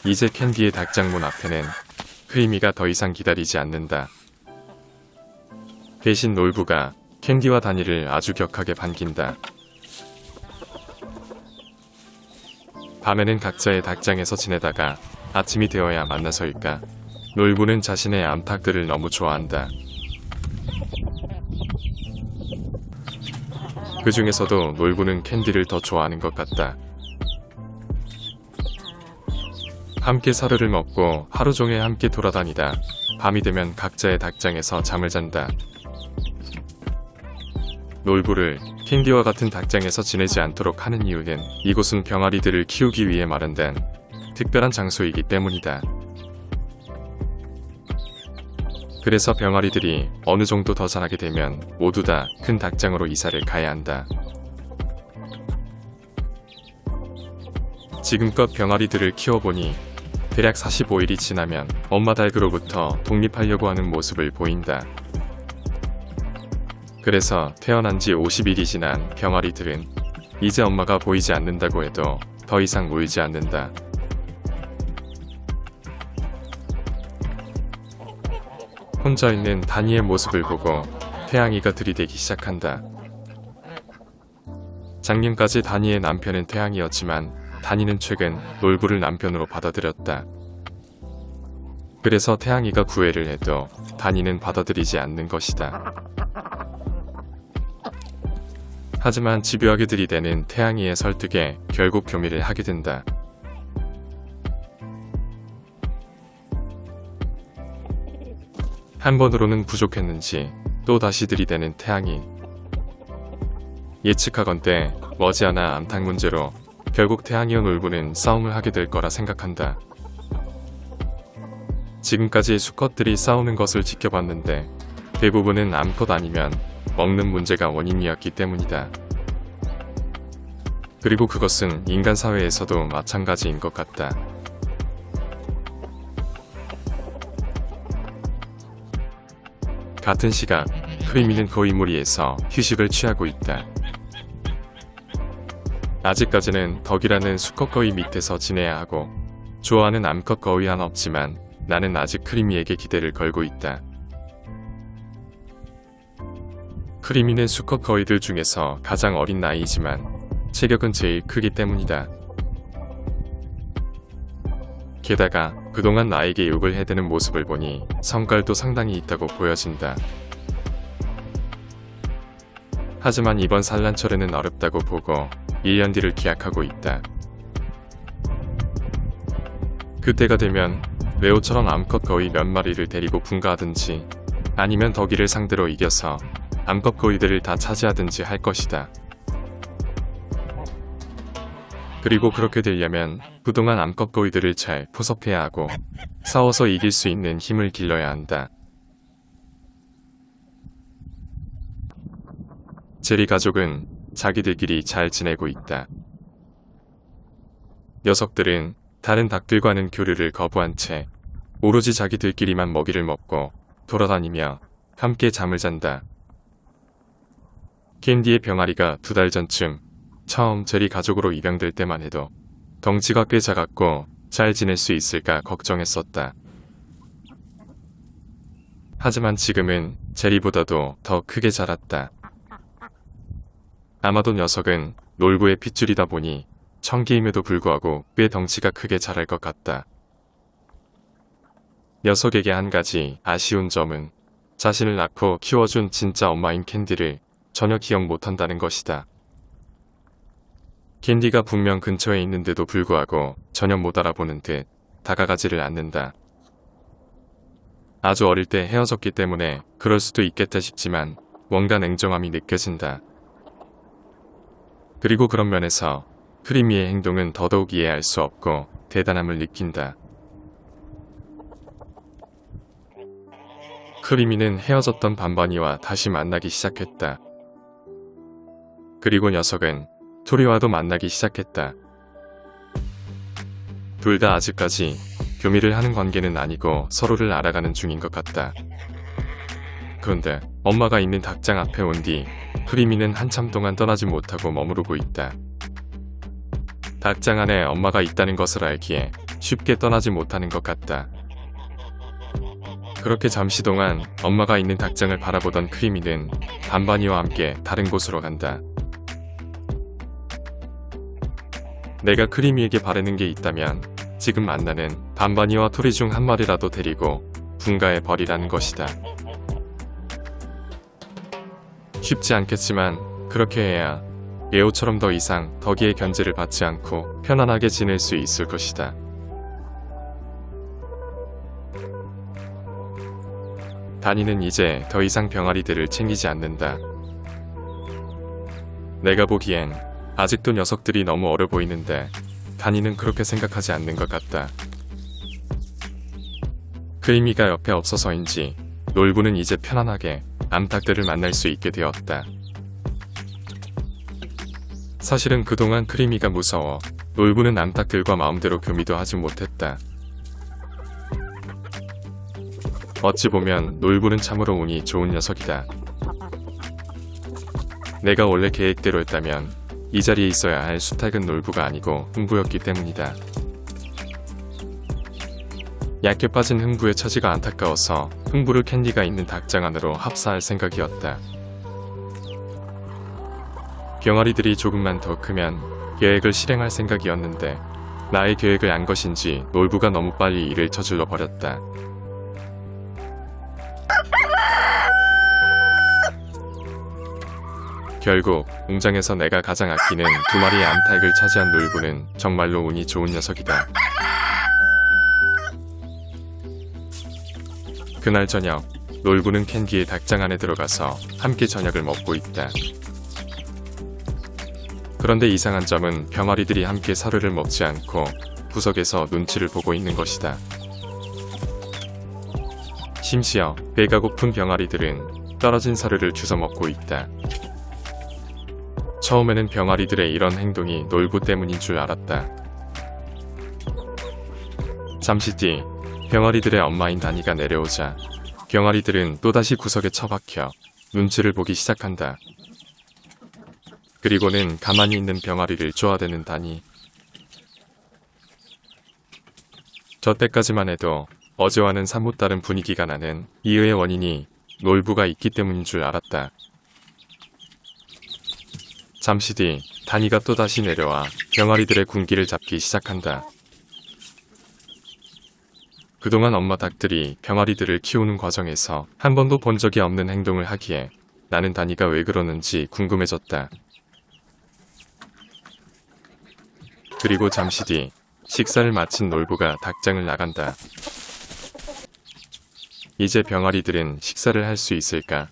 이제 캔디의 닭장 문 앞에는 크리미가 더 이상 기다리지 않는다. 대신 놀부가 캔디와 다니를 아주 격하게 반긴다. 밤에는 각자의 닭장에서 지내다가 아침이 되어야 만나서일까. 놀부는 자신의 암탉들을 너무 좋아한다. 그 중에서도 놀부는 캔디를 더 좋아하는 것 같다. 함께 사료를 먹고 하루 종일 함께 돌아다니다 밤이 되면 각자의 닭장에서 잠을 잔다. 놀부를 캔디와 같은 닭장에서 지내지 않도록 하는 이유는 이곳은 병아리들을 키우기 위해 마련된 특별한 장소이기 때문이다. 그래서 병아리들이 어느 정도 더 자라게 되면 모두 다 큰 닭장으로 이사를 가야 한다. 지금껏 병아리들을 키워보니 대략 45일이 지나면 엄마 닭으로부터 독립하려고 하는 모습을 보인다. 그래서 태어난 지 50일이 지난 병아리들은 이제 엄마가 보이지 않는다고 해도 더 이상 울지 않는다. 혼자 있는 다니의 모습을 보고 태양이가 들이대기 시작한다. 작년까지 다니의 남편은 태양이었지만 다니는 최근 놀부를 남편으로 받아들였다. 그래서 태양이가 구애를 해도 다니는 받아들이지 않는 것이다. 하지만 집요하게 들이대는 태양이의 설득에 결국 교미를 하게 된다. 한 번으로는 부족했는지 또 다시 들이대는 태양이. 예측하건대 머지않아 암탉 문제로 결국 태양이와 놀부는 싸움을 하게 될 거라 생각한다. 지금까지 수컷들이 싸우는 것을 지켜봤는데 대부분은 암컷 아니면 먹는 문제가 원인이었기 때문이다. 그리고 그것은 인간 사회에서도 마찬가지인 것 같다. 같은 시각, 크리미는 거위 무리에서 휴식을 취하고 있다. 아직까지는 덕이라는 수컷 거위 밑에서 지내야 하고 좋아하는 암컷 거위 하나 없지만 나는 아직 크리미에게 기대를 걸고 있다. 크리미는 수컷 거위들 중에서 가장 어린 나이이지만 체격은 제일 크기 때문이다. 게다가 그동안 나에게 욕을 해대는 모습을 보니 성깔도 상당히 있다고 보여진다. 하지만 이번 산란철에는 어렵다고 보고 1년 뒤를 기약하고 있다. 그때가 되면 레오처럼 암컷 거위 몇 마리를 데리고 분가하든지 아니면 덕이를 상대로 이겨서 암컷 거위들을 다 차지하든지 할 것이다. 그리고 그렇게 되려면 그동안 암컷 거위들을 잘 포섭해야 하고 싸워서 이길 수 있는 힘을 길러야 한다. 제리 가족은 자기들끼리 잘 지내고 있다. 녀석들은 다른 닭들과는 교류를 거부한 채 오로지 자기들끼리만 먹이를 먹고 돌아다니며 함께 잠을 잔다. 캔디의 병아리가 2달 전쯤 처음 제리 가족으로 입양될 때만 해도 덩치가 꽤 작았고 잘 지낼 수 있을까 걱정했었다. 하지만 지금은 제리보다도 더 크게 자랐다. 아마도 녀석은 놀부의 핏줄이다 보니 청개임에도 불구하고 꽤 덩치가 크게 자랄 것 같다. 녀석에게 한 가지 아쉬운 점은 자신을 낳고 키워준 진짜 엄마인 캔디를 전혀 기억 못한다는 것이다. 캔디가 분명 근처에 있는데도 불구하고 전혀 못 알아보는 듯 다가가지를 않는다. 아주 어릴 때 헤어졌기 때문에 그럴 수도 있겠다 싶지만 뭔가 냉정함이 느껴진다. 그리고 그런 면에서 크리미의 행동은 더더욱 이해할 수 없고 대단함을 느낀다. 크리미는 헤어졌던 반반이와 다시 만나기 시작했다. 그리고 녀석은 토리와도 만나기 시작했다. 둘 다 아직까지 교미를 하는 관계는 아니고 서로를 알아가는 중인 것 같다. 그런데 엄마가 있는 닭장 앞에 온 뒤 크리미는 한참 동안 떠나지 못하고 머무르고 있다. 닭장 안에 엄마가 있다는 것을 알기에 쉽게 떠나지 못하는 것 같다. 그렇게 잠시 동안 엄마가 있는 닭장을 바라보던 크리미는 반반이와 함께 다른 곳으로 간다. 내가 크리미에게 바라는 게 있다면 지금 만나는 반반이와 토리 중 한 마리라도 데리고 분가해 버리라는 것이다. 쉽지 않겠지만 그렇게 해야 예오처럼 더 이상 덕이의 견제를 받지 않고 편안하게 지낼 수 있을 것이다. 다니는 이제 더 이상 병아리들을 챙기지 않는다. 내가 보기엔 아직도 녀석들이 너무 어려 보이는데 다니는 그렇게 생각하지 않는 것 같다. 크리미가 옆에 없어서인지 놀부는 이제 편안하게 암탉들을 만날 수 있게 되었다. 사실은 그동안 크리미가 무서워 놀부는 암탉들과 마음대로 교미도 하지 못했다. 어찌 보면 놀부는 참으로 운이 좋은 녀석이다. 내가 원래 계획대로 했다면 이 자리에 있어야 할 수탉은 놀부가 아니고 흥부였기 때문이다. 얕게 빠진 흥부의 처지가 안타까워서 흥부를 캔디가 있는 닭장 안으로 합사할 생각이었다. 병아리들이 조금만 더 크면 계획을 실행할 생각이었는데 나의 계획을 안 것인지 놀부가 너무 빨리 일을 저질러 버렸다. 결국 공장에서 내가 가장 아끼는 두 마리의 암탉을 차지한 놀부는 정말로 운이 좋은 녀석이다. 그날 저녁 놀부는 캔디의 닭장 안에 들어가서 함께 저녁을 먹고 있다. 그런데 이상한 점은 병아리들이 함께 사료를 먹지 않고 구석에서 눈치를 보고 있는 것이다. 심지어 배가 고픈 병아리들은 떨어진 사료를 주워 먹고 있다. 처음에는 병아리들의 이런 행동이 놀부 때문인 줄 알았다. 잠시 뒤 병아리들의 엄마인 다니가 내려오자 병아리들은 또다시 구석에 처박혀 눈치를 보기 시작한다. 그리고는 가만히 있는 병아리를 쪼아대는 다니. 저 때까지만 해도 어제와는 사뭇 다른 분위기가 나는 이의 원인이 놀부가 있기 때문인 줄 알았다. 잠시 뒤 다니가 또다시 내려와 병아리들의 군기를 잡기 시작한다. 그동안 엄마 닭들이 병아리들을 키우는 과정에서 한 번도 본 적이 없는 행동을 하기에 나는 다니가 왜 그러는지 궁금해졌다. 그리고 잠시 뒤 식사를 마친 놀부가 닭장을 나간다. 이제 병아리들은 식사를 할 수 있을까?